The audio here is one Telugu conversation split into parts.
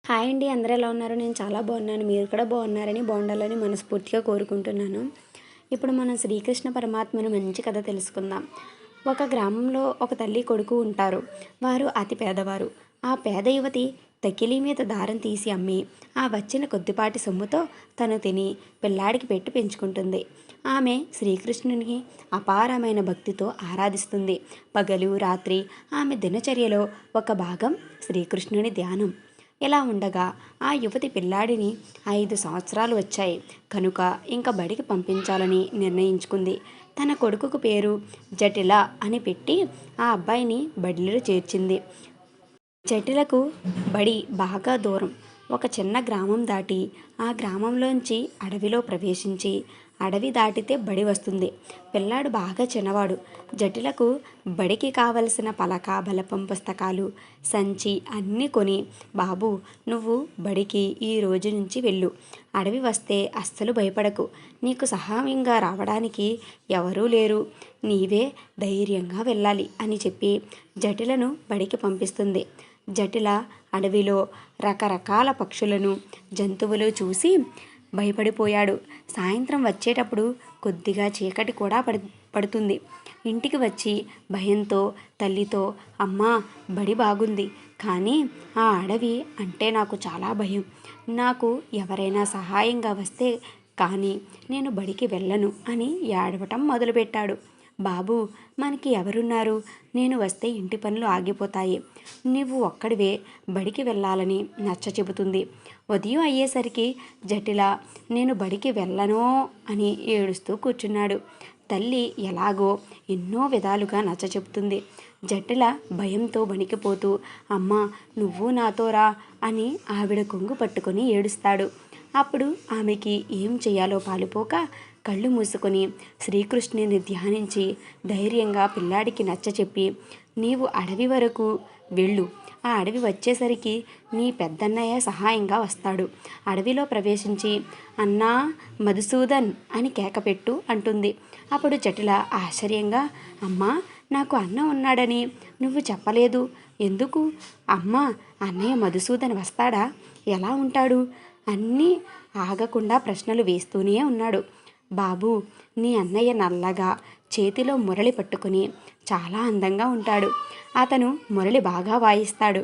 హాయ్ అండి, అందరూ ఎలా ఉన్నారు? నేను చాలా బాగున్నాను. మీరు కూడా బాగున్నారని, బాగుండాలని మనస్ఫూర్తిగా కోరుకుంటున్నాను. ఇప్పుడు మనం శ్రీకృష్ణ పరమాత్మను మంచి కథ తెలుసుకుందాం. ఒక గ్రామంలో ఒక తల్లి కొడుకు ఉంటారు. వారు అతి పేదవారు. ఆ పేద యువతి తకిలీ మీద దారం తీసి అమ్మి ఆ వచ్చిన కొద్దిపాటి సొమ్ముతో తను తిని పిల్లాడికి పెట్టి పెంచుకుంటుంది. ఆమె శ్రీకృష్ణునికి అపారమైన భక్తితో ఆరాధిస్తుంది. పగలు రాత్రి ఆమె దినచర్యలో ఒక భాగం శ్రీకృష్ణుని ధ్యానం. ఇలా ఉండగా ఆ యువతి పిల్లాడిని 5 సంవత్సరాలు వచ్చాయి కనుక ఇంక బడికి పంపించాలని నిర్ణయించుకుంది. తన కొడుకుకు పేరు జటిల అని పెట్టి ఆ అబ్బాయిని బడిలో చేర్చింది. జటిలకు బడి బాగా దూరం. ఒక చిన్న గ్రామం దాటి ఆ గ్రామంలోంచి అడవిలో ప్రవేశించి అడవి దాటితే బడి వస్తుంది. పిల్లాడు బాగా చిన్నవాడు. జటిలకు బడికి కావలసిన పలక బలపం పుస్తకాలు సంచి అన్నీ కొని, బాబు నువ్వు బడికి ఈ రోజు నుంచి వెళ్ళు. అడవి వస్తే అస్సలు భయపడకు. నీకు సహాయంగా రావడానికి ఎవరూ లేరు. నీవే ధైర్యంగా వెళ్ళాలి అని చెప్పి జటిలను బడికి పంపిస్తుంది. జటిల అడవిలో రకరకాల పక్షులను జంతువులు చూసి భయపడిపోయాడు. సాయంత్రం వచ్చేటప్పుడు కొద్దిగా చీకటి కూడా పడుతుంది. ఇంటికి వచ్చి భయంతో తల్లితో, అమ్మా బడి బాగుంది, కానీ ఆ అడవి అంటే నాకు చాలా భయం. నాకు ఎవరైనా సహాయంగా వస్తే కానీ నేను బడికి వెళ్ళను అని ఏడవటం మొదలుపెట్టాడు. బాబు మనకి ఎవరున్నారు? నేను వస్తే ఇంటి పనులు ఆగిపోతాయి. నువ్వు ఒక్కడివే బడికి వెళ్ళాలని నచ్చ చెబుతుంది. ఉదయం అయ్యేసరికి జటిల నేను బడికి వెళ్ళనో అని ఏడుస్తూ కూర్చున్నాడు. తల్లి ఎలాగో ఎన్నో విధాలుగా నచ్చ చెబుతుంది. జటిల భయంతో వణికిపోతూ అమ్మా నువ్వు నాతో రా అని ఆవిడ కొంగు పట్టుకొని ఏడుస్తాడు. అప్పుడు ఆమెకి ఏం చేయాలో పాలుపోక కళ్ళు మూసుకొని శ్రీకృష్ణుని ధ్యానించి ధైర్యంగా పిల్లాడికి నచ్చచెప్పి, నీవు అడవి వరకు వెళ్ళు. ఆ అడవి వచ్చేసరికి నీ పెద్దన్నయ్య సహాయంగా వస్తాడు. అడవిలో ప్రవేశించి అన్నా మధుసూదన్ అని కేకపెట్టు అంటుంది. అప్పుడు జటిల ఆశ్చర్యంగా, అమ్మా నాకు అన్న ఉన్నాడని నువ్వు చెప్పలేదు, ఎందుకు? అమ్మా అన్నయ్య మధుసూదన్ వస్తాడా? ఎలా ఉంటాడు? అన్నీ ఆగకుండా ప్రశ్నలు వేస్తూనే ఉన్నాడు. బాబు నీ అన్నయ్య నల్లగా చేతిలో మురళి పట్టుకుని చాలా అందంగా ఉంటాడు. అతను మురళి బాగా వాయిస్తాడు.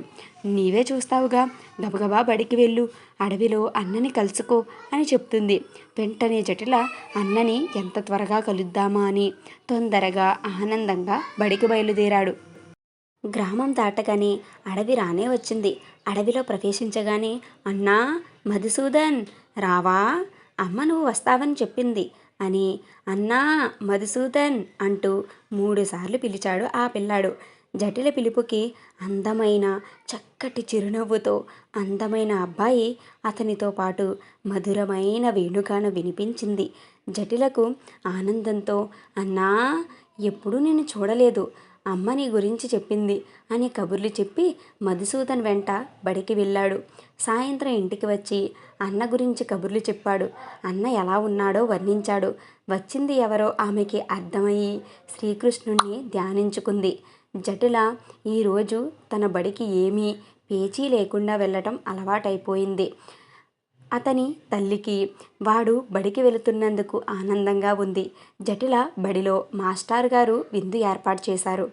నీవే చూస్తావుగా, గబగబా బడికి వెళ్ళు, అడవిలో అన్నని కలుసుకో అని చెప్తుంది. వెంటనే జటిల అన్నని ఎంత త్వరగా కలుద్దామా అని తొందరగా ఆనందంగా బడికి బయలుదేరాడు. గ్రామం దాటగానే అడవి రానే వచ్చింది. అడవిలో ప్రవేశించగానే అన్నా మధుసూదన్ రావా, అమ్మ నువ్వు వస్తావని చెప్పింది అని అన్నా మధుసూదన్ అంటూ 3 సార్లు పిలిచాడు ఆ పిల్లాడు. జటిల పిలుపుకి అందమైన చక్కటి చిరునవ్వుతో అందమైన అబ్బాయి అతనితో పాటు మధురమైన వేణుగానం వినిపించింది. జటిలకు ఆనందంతో అన్నా ఎప్పుడూ నేను చూడలేదు, అమ్మ నీ గురించి చెప్పింది అని కబుర్లు చెప్పి మధుసూదన్ వెంట బడికి వెళ్ళాడు. సాయంత్రం ఇంటికి వచ్చి అన్న గురించి కబుర్లు చెప్పాడు. అన్న ఎలా ఉన్నాడో వర్ణించాడు. వచ్చింది ఎవరో ఆమెకి అర్థమయ్యి శ్రీకృష్ణుణ్ణి ధ్యానించుకుంది. జటిల ఈరోజు తన బడికి ఏమీ పేచీ లేకుండా వెళ్ళటం అలవాటైపోయింది. అతని తల్లికి వాడు బడికి వెళుతున్నందుకు ఆనందంగా ఉంది. జటిల బడిలో మాస్టర్ గారు విందు ఏర్పాటు చేశారు.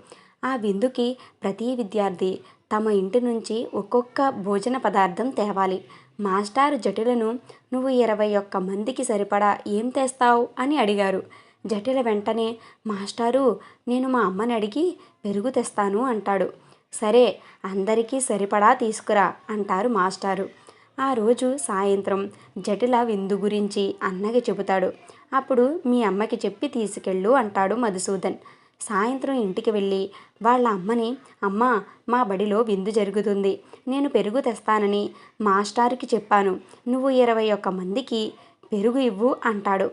ఆ విందుకి ప్రతి విద్యార్థి తమ ఇంటి నుంచి ఒక్కొక్క భోజన పదార్థం తేవాలి. మాస్టారు జటిలను నువ్వు 21 మందికి సరిపడా ఏం తెస్తావు అని అడిగారు. జటిల వెంటనే మాస్టారు నేను మా అమ్మని అడిగి పెరుగు తెస్తాను అంటాడు. సరే అందరికీ సరిపడా తీసుకురా అంటారు మాస్టారు. ఆ రోజు సాయంత్రం జటిల విందు గురించి అన్నకి చెబుతాడు. అప్పుడు మీ అమ్మకి చెప్పి తీసుకెళ్ళు అంటాడు మధుసూదన్. సాయంత్రం ఇంటికి వెళ్ళి వాళ్ళ అమ్మని, అమ్మ మా బడిలో విందు జరుగుతుంది, నేను పెరుగు తెస్తానని మాస్టారుకి చెప్పాను, నువ్వు 21 మందికి పెరుగు ఇవ్వు అంటాడు.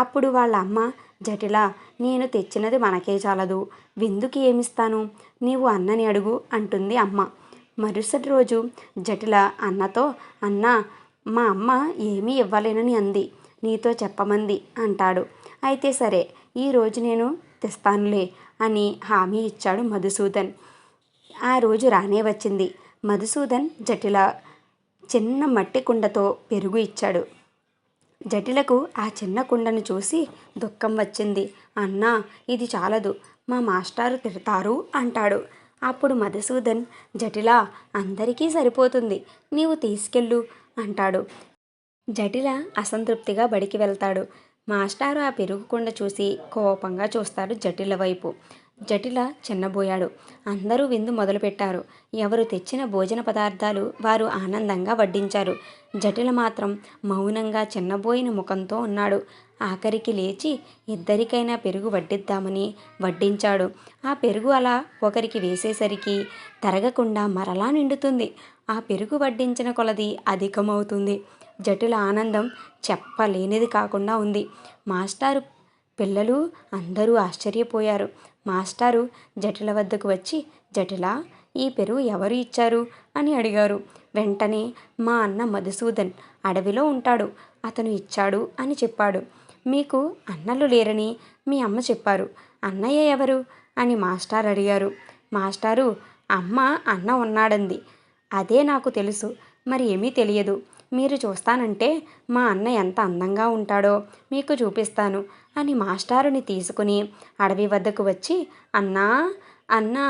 అప్పుడు వాళ్ళ అమ్మ, జటిల నేను తెచ్చినది మనకే చాలదు, విందుకి ఏమిస్తాను, నీవు అన్నని అడుగు అంటుంది అమ్మ. మరుసటి రోజు జటిల అన్నతో, అన్నా మా అమ్మ ఏమీ ఇవ్వలేనని అంది, నీతో చెప్పమంది అంటాడు. అయితే సరే ఈరోజు నేను తెస్తానులే అని హామీ ఇచ్చాడు మధుసూదన్. ఆ రోజు రానే వచ్చింది. మధుసూదన్ జటిల చిన్న మట్టి కుండతో పెరుగు ఇచ్చాడు. జటిలకు ఆ చిన్న కుండను చూసి దుఃఖం వచ్చింది. అన్నా, ఇది చాలదు, మా మాస్టారు తిడతారు అంటాడు. అప్పుడు మధుసూదన్, జటిల, అందరికీ సరిపోతుంది, నీవు తీసుకెళ్ళు అంటాడు. జటిల అసంతృప్తిగా బడికి వెళ్తాడు. మాస్టారు ఆ పెరుగు కుండ చూసి కోపంగా చూస్తాడు జటిల వైపు. జటిల చిన్నబోయాడు. అందరూ విందు మొదలుపెట్టారు. ఎవరు తెచ్చిన భోజన పదార్థాలు వారు ఆనందంగా వడ్డించారు. జటిల మాత్రం మౌనంగా చిన్నబోయిన ముఖంతో ఉన్నాడు. ఆఖరికి లేచి ఇద్దరికైనా పెరుగు వడ్డిద్దామని వడ్డించాడు. ఆ పెరుగు అలా ఒకరికి వేసేసరికి తరగకుండా మరలా నిండుతుంది. ఆ పెరుగు వడ్డించిన కొలది అధికమవుతుంది. జటిల ఆనందం చెప్పలేనిది కాకుండా ఉంది. మాస్టారు, పిల్లలు అందరూ ఆశ్చర్యపోయారు. మాస్టారు జటిల వద్దకు వచ్చి, జటిల, ఈ పెరుగు ఎవరు ఇచ్చారు అని అడిగారు. వెంటనే మా అన్న మధుసూదన్ అడవిలో ఉంటాడు, అతను ఇచ్చాడు అని చెప్పాడు. మీకు అన్నలు లేరని మీ అమ్మ చెప్పారు, అన్నయ్య ఎవరు అని మాస్టారు అడిగారు. మాస్టారు, అమ్మ అన్న ఉన్నాడంది, అదే నాకు తెలుసు, మరి ఏమీ తెలియదు. మీరు చూస్తానంటే మా అన్న ఎంత అందంగా ఉంటాడో మీకు చూపిస్తాను అని మాస్టారుని తీసుకుని అడవి వద్దకు వచ్చి, అన్నా, అన్నా,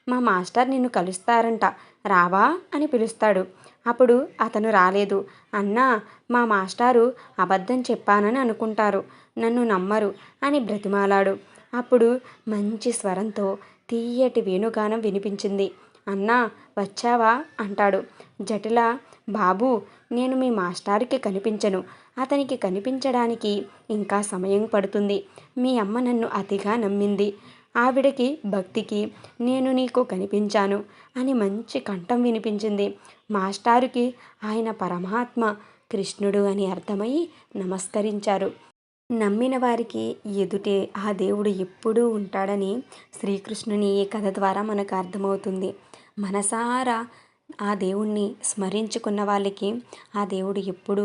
మా మాస్టర్ నిన్ను కలుస్తారంట, రావా అని పిలుస్తాడు. అప్పుడు అతను రాలేదు. అన్నా, మా మాస్టారు అబద్ధం చెప్పానని అనుకుంటారు, నన్ను నమ్మరు అని బ్రతిమాలాడు. అప్పుడు మంచి స్వరంతో తీయటి వేణుగానం వినిపించింది. అన్నా, వచ్చావా అంటాడు. జటిల, బాబు, నేను మీ మాస్టారుకి కనిపించను, అతనికి కనిపించడానికి ఇంకా సమయం పడుతుంది. మీ అమ్మ నన్ను అతిగా నమ్మింది, ఆవిడకి భక్తికి నేను నీకు కనిపించాను అని మంచి కంఠం వినిపించింది. మాస్టారుకి ఆయన పరమాత్మ కృష్ణుడు అని అర్థమయ్యి నమస్కరించారు. నమ్మిన వారికి ఎదుటే ఆ దేవుడు ఎప్పుడూ ఉంటాడని శ్రీకృష్ణుని ఈ కథ ద్వారా మనకు అర్థమవుతుంది. మనసారా ఆ దేవుణ్ణి స్మరించుకున్న వాళ్ళకి ఆ దేవుడు ఎప్పుడూ